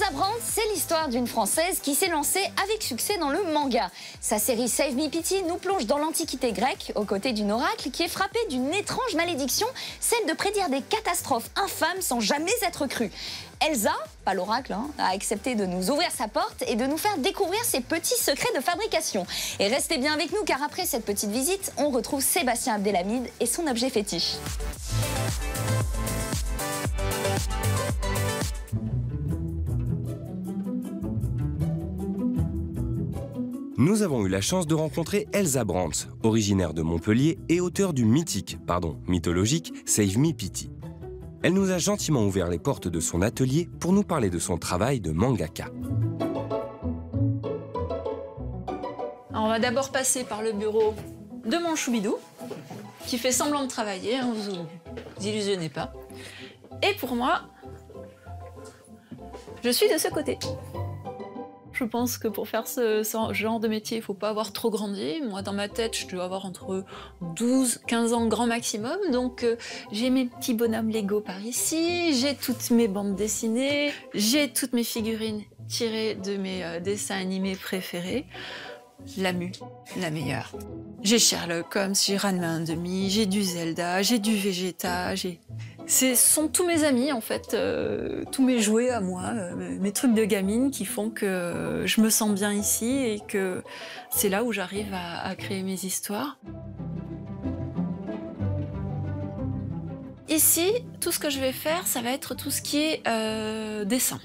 Elsa Brandt, c'est l'histoire d'une Française qui s'est lancée avec succès dans le manga. Sa série Save Me Pity nous plonge dans l'Antiquité grecque, aux côtés d'une oracle qui est frappée d'une étrange malédiction, celle de prédire des catastrophes infâmes sans jamais être crue. Elsa, pas l'oracle, a accepté de nous ouvrir sa porte et de nous faire découvrir ses petits secrets de fabrication. Et restez bien avec nous, car après cette petite visite, on retrouve Sébastien Abdelhamid et son objet fétiche. Nous avons eu la chance de rencontrer Elsa Brandt, originaire de Montpellier et auteure du mythologique Save Me Pity. Elle nous a gentiment ouvert les portes de son atelier pour nous parler de son travail de mangaka. Alors, on va d'abord passer par le bureau de mon choubidou, qui fait semblant de travailler, hein, vous illusionnez pas. Et pour moi, je suis de ce côté. Je pense que pour faire ce genre de métier, il ne faut pas avoir trop grandi. Moi, dans ma tête, je dois avoir entre 12-15 ans grand maximum. Donc, j'ai mes petits bonhommes Lego par ici, j'ai toutes mes bandes dessinées, j'ai toutes mes figurines tirées de mes dessins animés préférés. La mue, la meilleure. J'ai Sherlock Holmes, j'ai Ranma 1/2, j'ai du Zelda, j'ai du Vegeta, Ce sont tous mes amis, en fait, tous mes jouets à moi, mes trucs de gamine qui font que je me sens bien ici et que c'est là où j'arrive à créer mes histoires. Ici, tout ce que je vais faire, ça va être tout ce qui est dessin.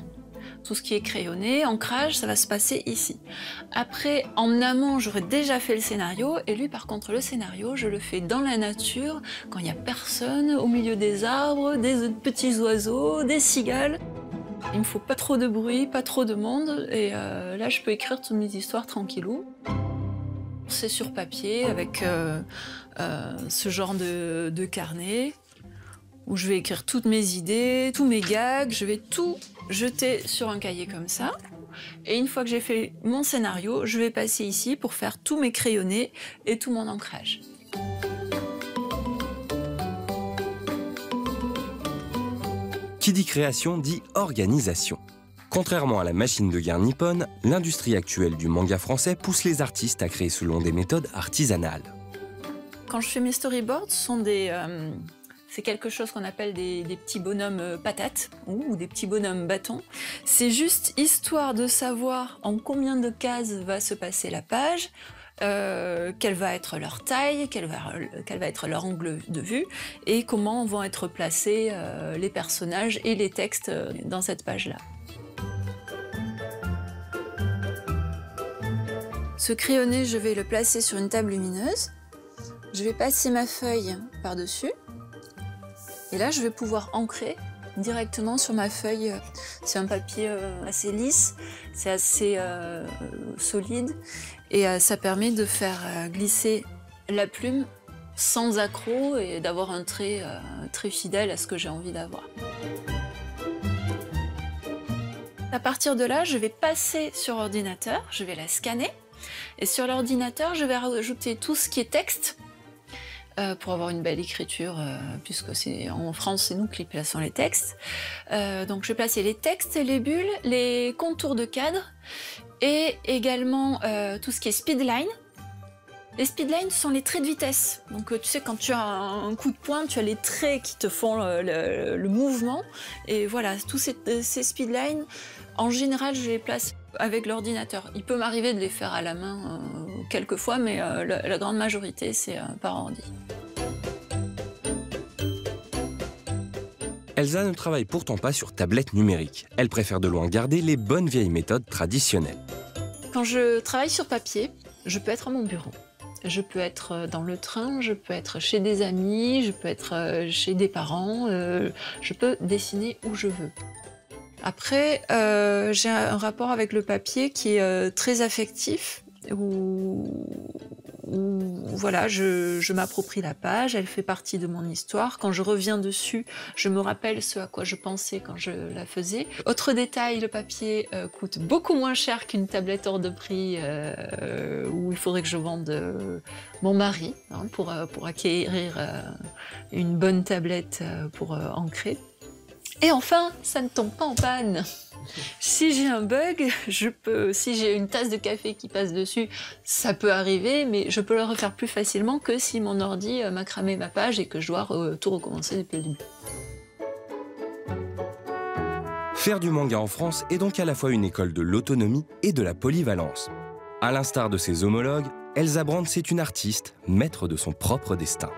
Tout ce qui est crayonné, ancrage, ça va se passer ici. Après, en amont, j'aurais déjà fait le scénario, et lui, par contre, le scénario, je le fais dans la nature, quand il n'y a personne, au milieu des arbres, des petits oiseaux, des cigales. Il me faut pas trop de bruit, pas trop de monde, et là, je peux écrire toutes mes histoires tranquillou. C'est sur papier, avec ce genre de carnet, où je vais écrire toutes mes idées, tous mes gags, je vais tout jeter sur un cahier comme ça. Et une fois que j'ai fait mon scénario, je vais passer ici pour faire tous mes crayonnés et tout mon ancrage. Qui dit création dit organisation. Contrairement à la machine de guerre nippone, l'industrie actuelle du manga français pousse les artistes à créer selon des méthodes artisanales. Quand je fais mes storyboards, c'est quelque chose qu'on appelle des petits bonhommes patates ou des petits bonhommes bâtons. C'est juste histoire de savoir en combien de cases va se passer la page, quelle va être leur taille, quel va être leur angle de vue et comment vont être placés les personnages et les textes dans cette page-là. Ce crayonné, je vais le placer sur une table lumineuse. Je vais passer ma feuille par-dessus. Et là, je vais pouvoir ancrer directement sur ma feuille. C'est un papier assez lisse, c'est assez solide, et ça permet de faire glisser la plume sans accroc et d'avoir un trait très fidèle à ce que j'ai envie d'avoir. À partir de là, je vais passer sur ordinateur, je vais la scanner, et sur l'ordinateur, je vais rajouter tout ce qui est texte, pour avoir une belle écriture, puisque en France, c'est nous qui plaçons les textes. Donc je vais placer les textes, les bulles, les contours de cadre, et également tout ce qui est speedline. Les speedlines sont les traits de vitesse. Donc tu sais, quand tu as un coup de poing, tu as les traits qui te font le mouvement. Et voilà, tous ces speedlines, en général, je les place avec l'ordinateur. Il peut m'arriver de les faire à la main quelquefois, mais la grande majorité, c'est par ordi. Elsa ne travaille pourtant pas sur tablette numérique. Elle préfère de loin garder les bonnes vieilles méthodes traditionnelles. Quand je travaille sur papier, je peux être à mon bureau. Je peux être dans le train, je peux être chez des amis, je peux être chez des parents, je peux dessiner où je veux. Après, j'ai un rapport avec le papier qui est très affectif, où voilà, je m'approprie la page, elle fait partie de mon histoire. Quand je reviens dessus, je me rappelle ce à quoi je pensais quand je la faisais. Autre détail, le papier coûte beaucoup moins cher qu'une tablette hors de prix où il faudrait que je vende mon mari pour acquérir une bonne tablette pour ancrer. Et enfin, ça ne tombe pas en panne. Si j'ai un bug, si j'ai une tasse de café qui passe dessus, ça peut arriver, mais je peux le refaire plus facilement que si mon ordi m'a cramé ma page et que je dois tout recommencer depuis le début. Faire du manga en France est donc à la fois une école de l'autonomie et de la polyvalence. À l'instar de ses homologues, Elsa Brandt est une artiste, maître de son propre destin.